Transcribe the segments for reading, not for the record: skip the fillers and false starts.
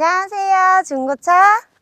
안녕하세요. 중고차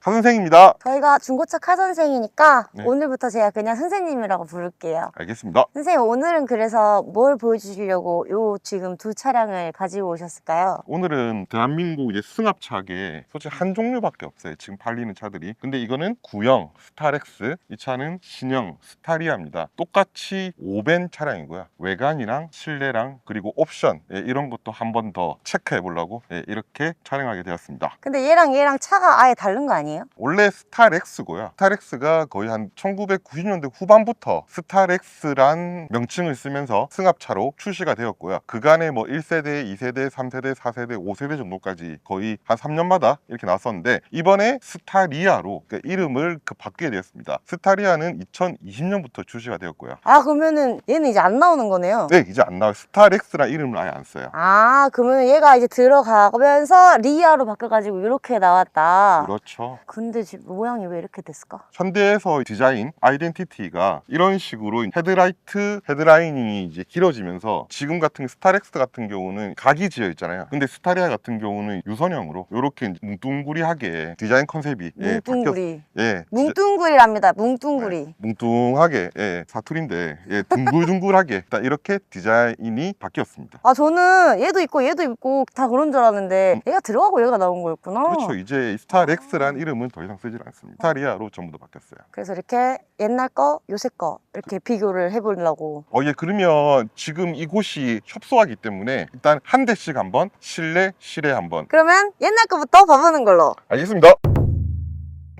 카 선생입니다. 저희가 중고차 카 선생이니까 네. 오늘부터 제가 그냥 선생님이라고 부를게요. 알겠습니다. 선생님, 오늘은 그래서 뭘 보여주시려고 요 지금 두 차량을 가지고 오셨을까요? 오늘은 대한민국 이제 승합차계 솔직히 한 종류밖에 없어요. 지금 팔리는 차들이. 근데 이거는 구형 스타렉스, 이 차는 신형 스타리아입니다. 똑같이 5벤 차량이고요. 외관이랑 실내랑 그리고 옵션 이런 것도 한 번 더 체크해 보려고 이렇게 촬영하게 되었습니다. 근데 얘랑 차가 아예 다른 거 아니에요? 원래 스타렉스고요. 스타렉스가 거의 한 1990년대 후반부터 스타렉스란 명칭을 쓰면서 승합차로 출시가 되었고요. 그간에 뭐 1세대, 2세대, 3세대, 4세대, 5세대 정도까지 거의 한 3년마다 이렇게 나왔었는데 이번에 스타리아로 이름을 바뀌게 되었습니다. 스타리아는 2020년부터 출시가 되었고요. 아, 그러면은 얘는 이제 안 나오는 거네요? 네, 이제 안 나와요. 스타렉스란 이름을 아예 안 써요. 아, 그러면 얘가 이제 들어가면서 리아로 바뀌어가지고 이렇게 나왔다. 그렇죠. 근데 지금 모양이 왜 이렇게 됐을까? 현대에서 디자인 아이덴티티가 이런 식으로 헤드라인이 이제 길어지면서 지금 같은 스타렉스 같은 경우는 각이 지어 있잖아요. 근데 스타리아 같은 경우는 유선형으로 이렇게 뭉뚱구리하게 디자인 컨셉이 뭉뚱구리. 예, 뭉뚱구리랍니다. 뭉뚱구리. 뭉뚱하게 사투리인데 둥글둥글하게 딱 이렇게 디자인이 바뀌었습니다. 아, 저는 얘도 있고 다 그런 줄 알았는데 얘가 들어가고 얘가 나온 거였구나. 그렇죠. 이제 스타렉스란 이름은 더 이상 쓰질 않습니다. 스타리아로 전부 다 바뀌었어요. 그래서 이렇게 옛날 거, 요새 거 이렇게 비교를 해보려고. 예, 그러면 지금 이곳이 협소하기 때문에 일단 한 대씩 한번 실내 한번. 그러면 옛날 거부터 봐보는 걸로. 알겠습니다.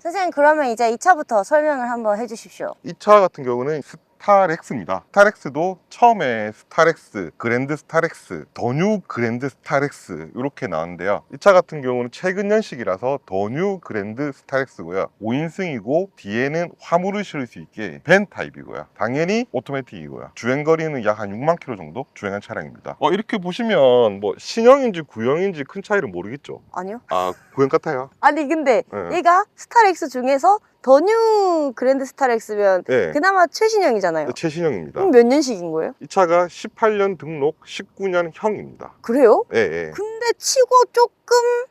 선생님, 그러면 이제 이 차부터 설명을 한번 해주십시오. 이 차 같은 경우는 스타렉스입니다. 스타렉스도 처음에 스타렉스, 그랜드 스타렉스, 더뉴 그랜드 스타렉스 이렇게 나왔는데요. 이 차 같은 경우는 최근 연식이라서 더뉴 그랜드 스타렉스고요. 5인승이고 뒤에는 화물을 실을 수 있게 벤 타입이고요. 당연히 오토매틱이고요. 주행거리는 약 한 6만 킬로 정도 주행한 차량입니다. 이렇게 보시면 뭐 신형인지 구형인지 큰 차이를 모르겠죠. 아니요? 아, 구형 같아요. 아니, 근데 네. 얘가 스타렉스 중에서 더뉴 그랜드 스타렉스면 네. 그나마 최신형이잖아요. 최신형입니다. 그럼 몇 년식인 거예요? 이 차가 18년 등록 19년형입니다. 그래요? 예, 예. 근데 치고 조금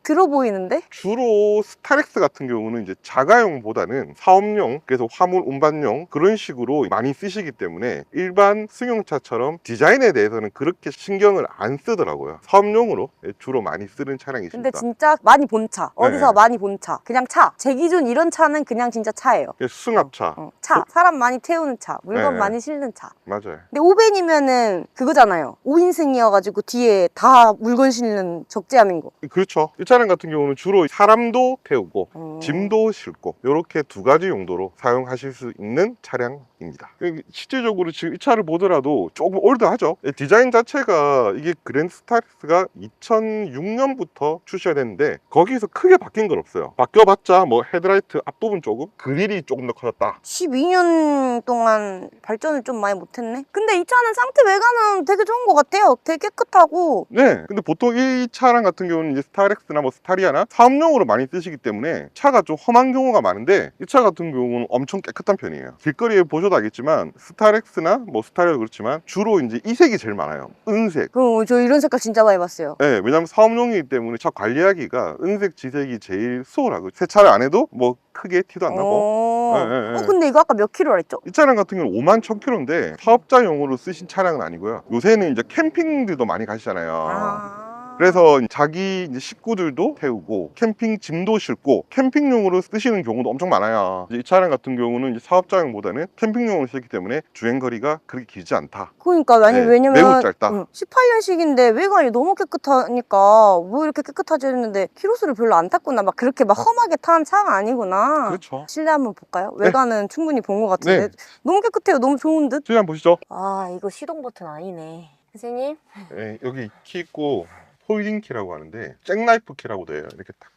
들어 보이는데? 주로 스타렉스 같은 경우는 이제 자가용보다는 사업용, 그래서 화물 운반용 그런 식으로 많이 쓰시기 때문에 일반 승용차처럼 디자인에 대해서는 그렇게 신경을 안 쓰더라고요. 사업용으로 주로 많이 쓰는 차량이십니다. 근데 진짜 많이 본 차. 어디서 네. 많이 본 차. 그냥 차. 제 기준 이런 차는 그냥 진짜 차예요. 승합차. 차. 사람 많이 태우는 차. 물건 네. 많이 실는 차. 맞아요. 근데 오벤이면은 그거잖아요. 5인승이어가지고 뒤에 다 물건 실는 적재함인 거. 그렇죠. 이 차량 같은 경우는 주로 사람도 태우고 짐도 싣고 이렇게 두 가지 용도로 사용하실 수 있는 차량입니다. 실질적으로 지금 이 차를 보더라도 조금 올드하죠. 디자인 자체가 이게 그랜드 스타렉스가 2006년부터 출시가 됐는데 거기서 크게 바뀐 건 없어요. 바뀌어봤자 뭐 헤드라이트 앞부분 조금, 그릴이 조금 더 커졌다. 12년 동안 발전을 좀 많이 못했네. 근데 이 차는 상태 외관은 되게 좋은 것 같아요. 되게 깨끗하고. 네, 근데 보통 이 차량 같은 경우는 이제 스타렉스나 뭐 스타리아나 사업용으로 많이 쓰시기 때문에 차가 좀 험한 경우가 많은데 이 차 같은 경우는 엄청 깨끗한 편이에요. 길거리에 보셔도 알겠지만 스타렉스나 뭐 스타리아도 그렇지만 주로 이제 이 색이 제일 많아요. 은색. 저 이런 색깔 진짜 많이 봤어요. 네, 왜냐면 사업용이기 때문에 차 관리하기가 은색, 지색이 제일 수월하고 세차를 안 해도 뭐 크게 티도 안 나고. 네. 근데 이거 아까 몇 킬로라 했죠? 이 차량 같은 경우는 5만 1,000km인데 사업자용으로 쓰신 차량은 아니고요. 요새는 이제 캠핑들도 많이 가시잖아요. 그래서 자기 이제 식구들도 태우고 캠핑 짐도 싣고 캠핑용으로 쓰시는 경우도 엄청 많아요. 이제 이 차량 같은 경우는 이제 사업자용보다는 캠핑용으로 쓰기 때문에 주행거리가 그렇게 길지 않다. 그러니까 왜냐면 매우 짧다. 18년식인데 외관이 너무 깨끗하니까 뭐 이렇게 깨끗하지 했는데 키로수를 별로 안 탔구나. 막 그렇게 막 험하게 탄 차가 아니구나. 그렇죠. 실내 한번 볼까요? 외관은 충분히 본 것 같은데 너무 깨끗해요. 너무 좋은 듯. 실내 한번 보시죠. 아, 이거 시동 버튼 아니네. 선생님. 네, 여기 키 있고 홀딩 키라고 하는데 잭나이프 키라고 돼요. 이렇게 딱.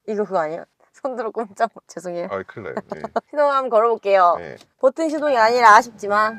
이거 그거 아니에요? 손들어 꼼짝. 죄송해요. 아, 큰일 나요. 네. 시동 한번 걸어볼게요. 네. 버튼 시동이 아니라 아쉽지만.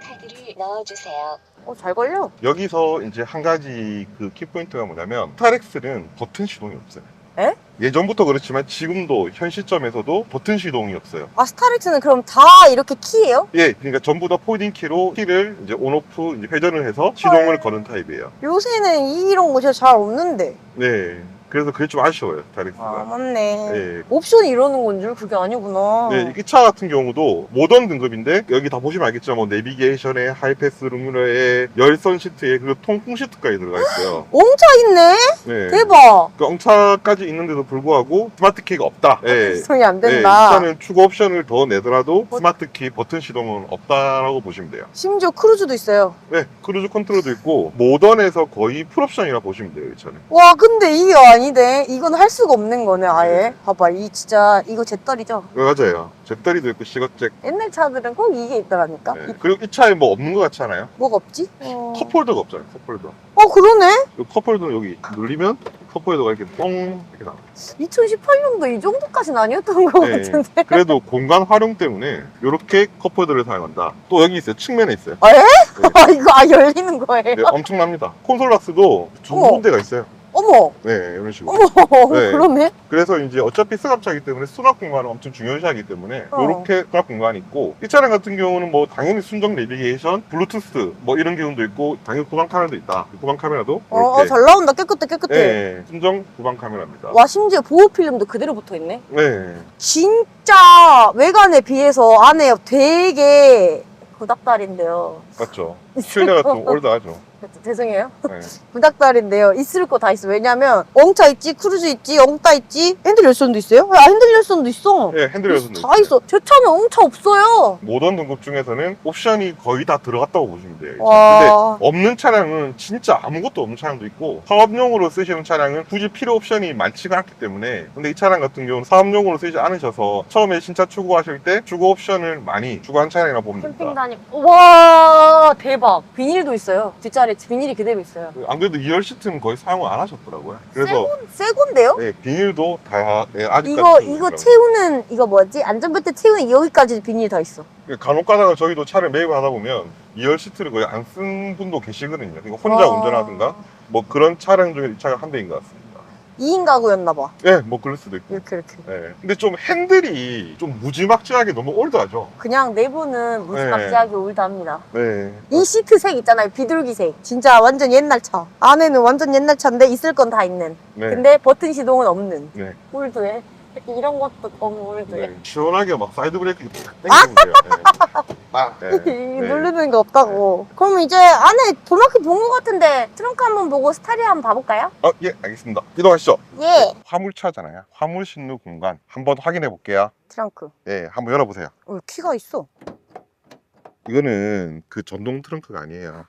카드를 넣어주세요. 잘 걸려. 여기서 이제 한 가지 그 키포인트가 뭐냐면 스타렉스는 버튼 시동이 없어요. 에? 예전부터 그렇지만 지금도 현 시점에서도 버튼 시동이 없어요. 아, 스타렉스는 그럼 다 이렇게 키예요? 예, 그러니까 전부 다 폴딩 키로 키를 이제 온오프 이제 회전을 해서 시동을 거는 타입이에요. 요새는 이런 거 진짜 잘 없는데. 네. 그래서 그게 좀 아쉬워요, 스타렉스가. 아, 맞네. 예. 옵션이 이러는 건 줄 그게 아니구나. 네, 이 차 같은 경우도 모던 등급인데 여기 다 보시면 알겠지만 뭐 내비게이션에 하이패스 루미너에 열선 시트에 그리고 통풍 시트까지 들어가 있어요. 옹차 있네? 네. 대박. 그 엉차까지 있는데도 불구하고 스마트 키가 없다. 예. 수송이 안 네, 이 된다. 차는 추가 옵션을 더 내더라도 스마트 키 버튼 시동은 없다라고 보시면 돼요. 심지어 크루즈도 있어요. 네, 크루즈 컨트롤도 있고 모던에서 거의 풀옵션이라 보시면 돼요, 이 차는. 와, 근데 이게 아니네. 이건 할 수가 없는 거네, 아예. 봐봐, 이 진짜 이거 제 딸이죠. 네, 맞아요. 잿더리도 있고 시거잭. 옛날 차들은 꼭 이게 있더라니까. 네. 그리고 이 차에 뭐 없는 것 같지 않아요? 뭐가 없지? 컵홀더가 없잖아요, 컵홀더. 그러네. 이 컵홀더는 여기 눌리면 컵홀더가 이렇게 뻥 이렇게 나와요. 2018년도 이 정도까지는 아니었던 것 네. 같은데. 그래도 공간 활용 때문에 이렇게 컵홀더를 사용한다. 또 여기 있어요. 측면에 있어요. 아, 예? 네. 이거 열리는 거예요? 네, 엄청납니다. 콘솔 락스도 두 어머. 군데가 있어요. 어머, 네, 이런 식으로. 어머, 네. 그러네. 그래서 이제 어차피 승합차이기 때문에 수납 공간을 엄청 중요시하기 때문에 어. 이렇게 수납 공간이 있고, 이 차량 같은 경우는 뭐 당연히 순정 내비게이션, 블루투스 뭐 이런 기능도 있고 당연히 후방 카메라도 있다. 후방 카메라도 이렇게 잘 나온다. 깨끗해, 깨끗해. 네, 순정 후방 카메라입니다. 와, 심지어 보호 필름도 그대로 붙어 있네. 네, 진짜 외관에 비해서 안에 되게 구닥다리인데요. 맞죠. 실내가 좀 올드하죠. 죄송해요. 네. 구닥다리인데요. 있을 거 다 있어. 왜냐면 엉차 있지, 크루즈 있지, 엉따 있지. 핸들 열선도 있어요? 아, 핸들 열선도 있어. 네, 핸들 열선도 다 있어. 제 차는 엉차 없어요. 모던 등급 중에서는 옵션이 거의 다 들어갔다고 보시면 돼요. 와. 근데 없는 차량은 진짜 아무것도 없는 차량도 있고, 사업용으로 쓰시는 차량은 굳이 필요 옵션이 많지가 않기 때문에. 근데 이 차량 같은 경우는 사업용으로 쓰지 않으셔서 처음에 신차 추구하실 때 추구 옵션을 많이 추구한 차량이라고 보면 캠핑 됩니다. 다니고. 와, 대박. 비닐도 있어요. 뒷자리에 비닐이 그대로 있어요. 안 그래도 2열 시트는 거의 사용을 안 하셨더라고요. 그래서 새 건데요? 네, 비닐도 다 아직까지 이거 채우는, 이거 뭐지? 안전벨트 채우는 여기까지 비닐이 다 있어. 간혹 가다가 저희도 차를 매입을 하다 보면 2열 시트를 거의 안 쓴 분도 계시거든요. 그러니까 혼자 와. 운전하든가 뭐 그런 차량 중에 이 차가 한 대인 것 같습니다. 2인 가구였나봐. 네, 뭐 그럴 수도 있고. 이렇게. 네. 근데 좀 핸들이 좀 무지막지하게 너무 올드하죠. 그냥 내부는 무지막지하게 올드합니다. 네. 이 시트색 있잖아요. 비둘기색. 진짜 완전 옛날 차. 안에는 완전 옛날 차인데 있을 건 다 있는. 네. 근데 버튼 시동은 없는. 네. 올드해. 이런 것도 너무 올드해. 네. 시원하게 막 사이드 브레이크 탁 당기면 돼요. 네. 딱. 네. 네. 누르는 거 없다고. 그럼 이제 안에 도마키 본 것 같은데 트렁크 한번 보고 스타리아 한번 봐볼까요? 예, 알겠습니다. 이동하시죠. 예. 화물차잖아요. 화물 신루 공간 한번 확인해 볼게요. 트렁크. 예, 한번 열어보세요. 키가 있어. 이거는 그 전동 트렁크가 아니에요.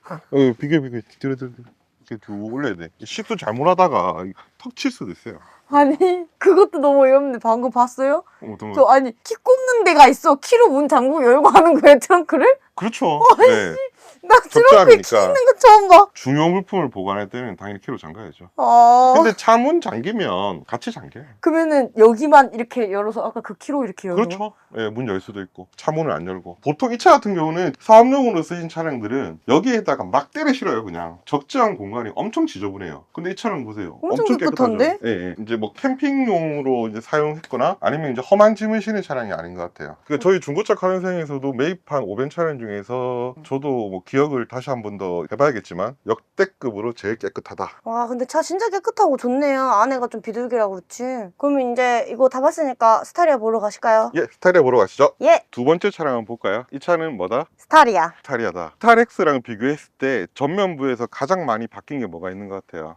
비교 뒤로 이렇게 쭉 올려야 돼. 시트 잘못하다가 턱 칠 수도 있어요. 아니 그것도 너무 어이없네. 방금 봤어요? 어떤 저 아니 키 꼽는 데가 있어. 키로 문 잠그고 열고 하는 거예요 트렁크를? 그렇죠. 네. 나 트렁크에 키 적재함이니까. 있는 거 처음 봐. 중요 물품을 보관할 때는 당연히 키로 잠가야죠. 아. 근데 차 문 잠기면 같이 잠겨요. 그러면은 여기만 이렇게 열어서 아까 그 키로 이렇게 열어. 그렇죠. 예, 문 열 수도 있고 차 문을 안 열고. 보통 이 차 같은 경우는 사업용으로 쓰신 차량들은 여기에다가 막 때려 실어요. 그냥 적재한 공간이 엄청 지저분해요. 근데 이 차는 보세요. 엄청 깨끗한데? 깨끗하죠. 예, 예. 이제 뭐 캠핑용으로 이제 사용했거나 아니면 이제 험한 짐을 실는 차량이 아닌 것 같아요. 그러니까 저희 중고차 카렌생에서도 매입한 오벤 차량 중에서 저도 뭐 기억을 다시 한 번 더 해봐야겠지만 역대급으로 제일 깨끗하다. 와 근데 차 진짜 깨끗하고 좋네요. 안에가 좀 비둘기라 그렇지. 그러면 이제 이거 다 봤으니까 스타리아 보러 가실까요? 예, 스타리아 보러 가시죠. 예. 두 번째 차량 한번 볼까요? 이 차는 뭐다? 스타리아. 스타리아다. 스타렉스랑 비교했을 때 전면부에서 가장 많이 바뀐 게 뭐가 있는 것 같아요?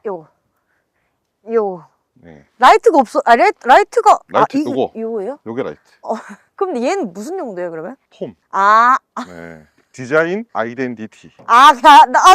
요. 네, 라이트가 없어. 라이트가. 라이트 요거. 요거예요? 요게 라이트. 그럼 얘는 무슨 용도예요 그러면? 폼. 아. 네. 디자인 아이덴티티.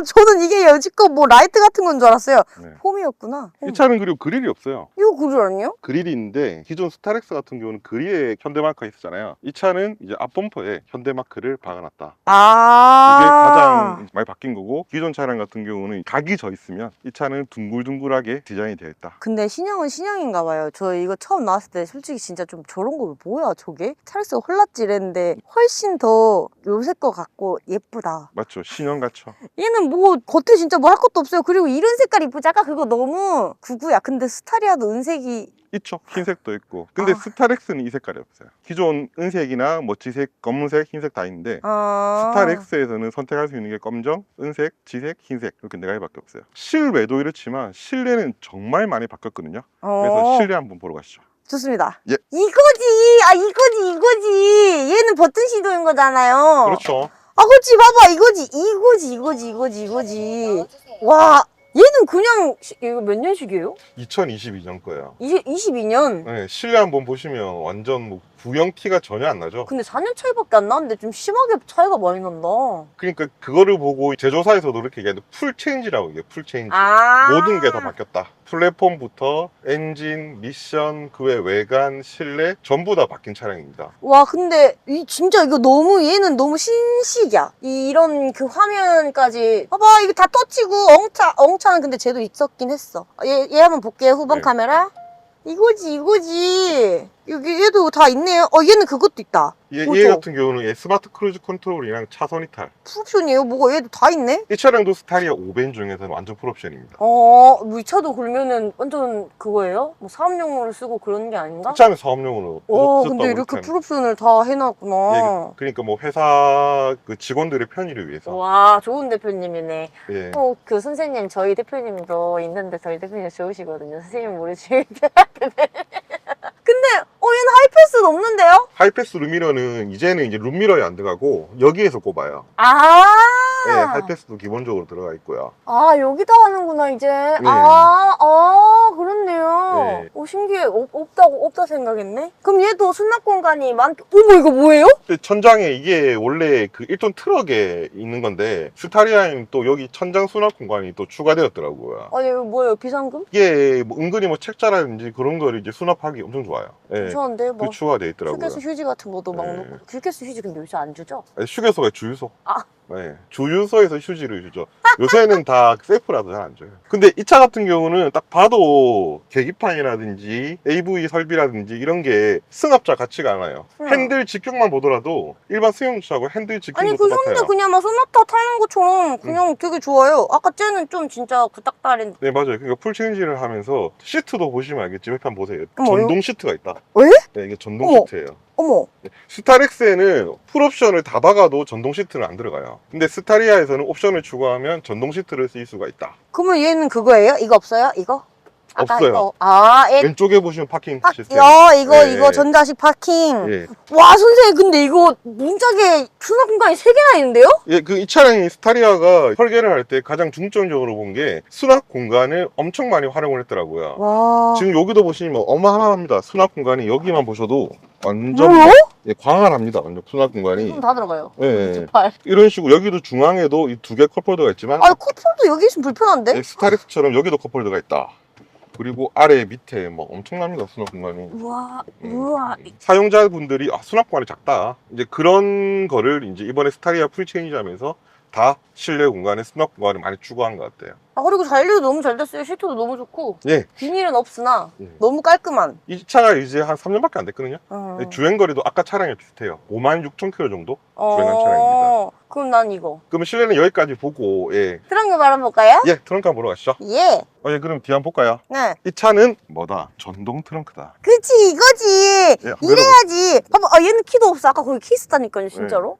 저는 이게 여지껏 뭐 라이트 같은 건 줄 알았어요. 네. 폼이었구나. 이 차는 그리고 그릴이 없어요. 이거 그줄 아니요? 그릴이 있는데 기존 스타렉스 같은 경우는 그릴에 현대마크가 있었잖아요. 이 차는 이제 앞범퍼에 현대마크를 박아놨다. 이게 가장 많이 바뀐 거고, 기존 차량 같은 경우는 각이 져 있으면 이 차는 둥글둥글하게 디자인이 되어 있다. 근데 신형은 신형인가 봐요. 저 이거 처음 나왔을 때 솔직히 진짜 좀 저런 거 뭐야 저게? 찰스 홀랐지 이랬는데 훨씬 더 요새 거 같고 예쁘다. 맞죠? 신형 같죠? 얘는 뭐 겉에 진짜 뭐 할 것도 없어요. 그리고 이런 색깔 이쁘지? 아까 그거 너무 구구야. 근데 스타리아도 은색이 있죠. 흰색도 있고. 근데 아. 스타렉스는 이 색깔이 없어요. 기존 은색이나 뭐 지색, 검은색, 흰색 다 있는데 아. 스타렉스에서는 선택할 수 있는 게 검정, 은색, 지색, 흰색 이렇게 4가지밖에 없어요. 실외도 이렇지만 실내는 정말 많이 바뀌었거든요. 그래서 실내 한번 보러 가시죠. 좋습니다. 예. 이거지! 아, 이거지! 얘는 버튼 시도인 거잖아요. 그렇죠. 아, 그렇지, 봐봐. 이거지. 넣어주세요. 와, 얘는 그냥, 이거 몇 년식이에요? 2022년 거예요. 22년? 네, 실내 한번 보시면 완전 뭐 구형 티가 전혀 안 나죠. 근데 4년 차이밖에 안 나는데 좀 심하게 차이가 많이 난다. 그러니까 그거를 보고 제조사에서도 이렇게 얘기하는데 풀 체인지라고 얘기해요. 풀 체인지. 아. 모든 게 다 바뀌었다. 플랫폼부터 엔진, 미션, 그 외 외관, 실내 전부 다 바뀐 차량입니다. 와, 근데 진짜 이거 너무 얘는 너무 신식이야. 이런 그 화면까지 봐봐, 이거 다 터치고 엉차는 근데 쟤도 있었긴 했어. 얘 한번 볼게요. 후방 네. 카메라. 이거지. 여기 얘도 다 있네요. 얘는 그것도 있다. 얘 보조. 같은 경우는 스마트 크루즈 컨트롤이랑 차선 이탈. 풀옵션이에요? 뭐가 얘도 다 있네? 이 차량도 스타리아 5벤 중에서는 완전 풀옵션입니다. 뭐 이 차도 그러면은 완전 그거예요? 뭐 사업용으로 쓰고 그런 게 아닌가? 이 차는 사업용으로 근데 이렇게 하는. 풀옵션을 다 해놨구나. 그러니까 뭐 회사 그 직원들의 편의를 위해서. 와, 좋은 대표님이네. 예. 그 선생님, 저희 대표님도 있는데 저희 대표님 좋으시거든요. 선생님 모르시 근데 얘는 하이패스는 없는데요? 하이패스 룸미러는 이제는 이제 룸미러에 안 들어가고 여기에서 꼽아요. 아, 예, 하이패스도 기본적으로 들어가 있고요. 여기다 하는구나 이제. 네. 그렇네요. 네. 신기해. 없다 생각했네. 그럼 얘도 수납 공간이 어머, 이거 뭐예요? 근데 천장에 이게 원래 그 1톤 트럭에 있는 건데 스타리아에는 또 여기 천장 수납 공간이 또 추가되었더라고요. 아니, 이거 뭐예요? 비상금? 이게 뭐 은근히 뭐 책자라든지 그런 거를 이제 수납하기 엄청 좋아요. 예. 괜찮은데? 그 추가되어 있더라고요. 휴게소 휴지 같은 것도 막 네. 놓고. 휴게소 휴지 근데 요새 안 주죠? 휴게소가 주유소. 아. 네, 주유소에서 휴지를 주죠. 요새는 다 셀프라서 잘 안 줘요. 근데 이 차 같은 경우는 딱 봐도 계기판이라든지 AV 설비라든지 이런 게 승합차 같지가 않아요. 핸들 직경만 보더라도 일반 승용차하고 핸들 직경도 아니, 그 똑같아요. 손도 그냥 막 소나타 타는 것처럼 그냥 되게 좋아요. 아까 쟤는 좀 진짜 구닥다리. 네, 맞아요. 그러니까 풀체인지를 하면서 시트도 보시면 알겠지만 한번 보세요. 어머, 전동 시트가 있다. 왜? 네, 이게 전동 어머. 시트예요. 어머. 스타렉스에는 풀옵션을 다 박아도 전동 시트는 안 들어가요. 근데 스타리아에서는 옵션을 추가하면 전동 시트를 쓸 수가 있다. 그러면 얘는 그거예요? 이거 없어요? 이거? 아까 없어요. 이거. 얘 왼쪽에 보시면 파킹 시스템. 이거 전자식 파킹. 예. 와, 선생님, 근데 이거 문짝에 수납 공간이 3개나 있는데요? 예, 이 차량이 스타리아가 설계를 할 때 가장 중점적으로 본 게 수납 공간을 엄청 많이 활용을 했더라고요. 와. 지금 여기도 보시면 어마어마합니다. 수납 공간이 여기만 보셔도 완전 뭐요? 예, 광활합니다. 완전 수납 공간이. 다 들어가요. 예, 발. 이런 식으로 여기도 중앙에도 이 2개 컵홀더가 있지만 컵홀더 여기 있으면 불편한데? 예, 스타렉스처럼 여기도 컵홀더가 있다. 그리고 아래 밑에 뭐 엄청납니다. 수납 공간이. 우와. 사용자분들이 수납 공간이 작다. 이제 그런 거를 이제 이번에 스타리아 풀체인지 하면서 다 실내 공간에 수납 공간을 많이 추구한 것 같아요. 그리고 잔리도 너무 잘 됐어요. 시트도 너무 좋고. 예, 비닐은 없으나 예. 너무 깔끔한. 이 차가 이제 한 3년밖에 안 됐거든요. 어. 주행거리도 아까 차량이 비슷해요. 56,000km 정도 주행한 차량입니다. 그럼 난 이거. 그러면 실내는 여기까지 보고 트렁크 바라볼까요? 트렁크 한번 보러 가시죠. 예. 그럼 뒤 한번 볼까요? 네. 이 차는 뭐다? 전동 트렁크다. 그치, 이거지. 예, 한번 이래야지. 봐봐, 얘는 키도 없어. 아까 거기 키 있었다니까요, 진짜로.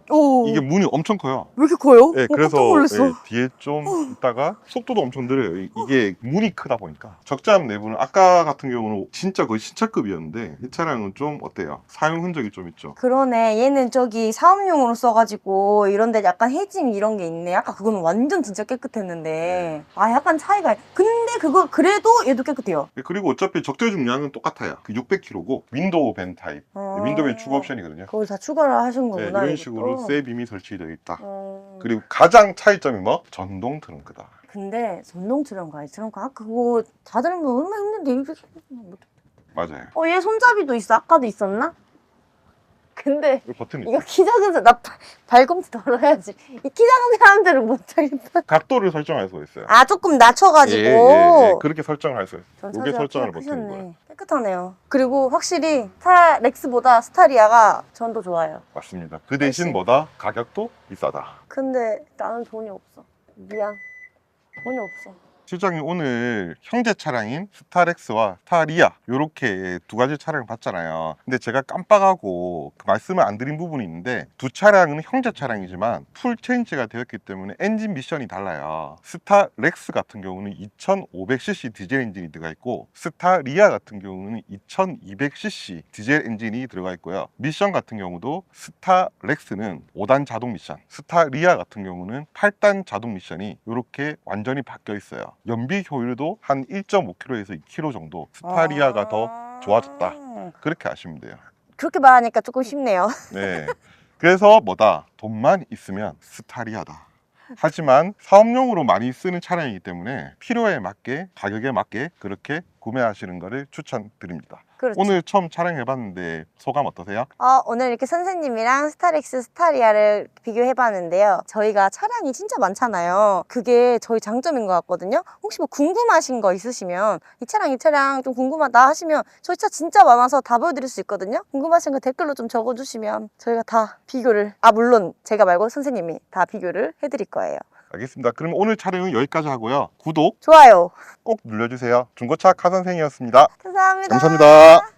오. 이게 문이 엄청 커요. 왜 이렇게 커요? 예, 깜짝 그래서 놀랐어. 뒤에 좀 있다가 속도도 엄청 느려요. 이게 문이 크다 보니까. 적재함 내부는 아까 같은 경우는 진짜 거의 신차급이었는데 이 차량은 좀 어때요? 사용 흔적이 좀 있죠. 그러네. 얘는 저기 사업용으로 써가지고 이런데 약간 해짐 이런 게 있네. 아까 그거는 완전 진짜 깨끗했는데. 약간 차이가. 근데 그래도 얘도 깨끗해요. 그리고 어차피 적재 중량은 똑같아요. 600kg고 윈도우 밴 타입. 윈도우 밴 추가 옵션이거든요. 그걸 다 추가를 하신 거구나. 이런 이것도. 식으로 쇠빔이 설치되어 있다. 어. 그리고 가장 차이점이 전동 트렁크다. 근데 전동 트렁크 아니 트렁크 그거 다들 뭐 얼마나 힘든데 이렇게 맞아요. 얘 손잡이도 있어. 아까도 있었나? 근데 이 버튼이 이거 키 작은 사람 나 발꿈치 덜어야지. 이 키 작은 사람들은 못 하겠다. 각도를 설정할 수 있어요. 조금 낮춰가지고. 예. 그렇게 설정을 할 수 있어요. 이게 설정을 버튼인 하셨네. 거예요. 깨끗하네요. 그리고 확실히 스타렉스보다 스타리아가 전도 좋아요. 맞습니다. 그 대신 훨씬. 뭐다? 가격도 비싸다. 근데 나는 돈이 없어. 미안. 돈이 없어. 실장님 오늘 형제 차량인 스타렉스와 스타리아 이렇게 두 가지 차량을 봤잖아요. 근데 제가 깜빡하고 그 말씀을 안 드린 부분이 있는데 두 차량은 형제 차량이지만 풀 체인지가 되었기 때문에 엔진 미션이 달라요. 스타렉스 같은 경우는 2500cc 디젤 엔진이 들어가 있고 스타리아 같은 경우는 2200cc 디젤 엔진이 들어가 있고요. 미션 같은 경우도 스타렉스는 5단 자동 미션, 스타리아 같은 경우는 8단 자동 미션이 이렇게 완전히 바뀌어 있어요. 연비 효율도 한 1.5km에서 2km 정도 스타리아가 더 좋아졌다. 그렇게 아시면 돼요. 그렇게 말하니까 조금 쉽네요. 네. 그래서 뭐다? 돈만 있으면 스타리아다. 하지만 사업용으로 많이 쓰는 차량이기 때문에 필요에 맞게 가격에 맞게 그렇게 구매하시는 것을 추천드립니다. 그렇죠. 오늘 처음 촬영해봤는데 소감 어떠세요? 오늘 이렇게 선생님이랑 스타렉스, 스타리아를 비교해봤는데요. 저희가 차량이 진짜 많잖아요. 그게 저희 장점인 것 같거든요. 혹시 뭐 궁금하신 거 있으시면 이 차량 좀 궁금하다 하시면 저희 차 진짜 많아서 다 보여드릴 수 있거든요. 궁금하신 거 댓글로 좀 적어주시면 저희가 다 비교를, 물론 제가 말고 선생님이 다 비교를 해드릴 거예요. 알겠습니다. 그럼 오늘 촬영은 여기까지 하고요. 구독 좋아요. 꼭 눌러주세요. 중고차 카선생이었습니다. 감사합니다. 감사합니다.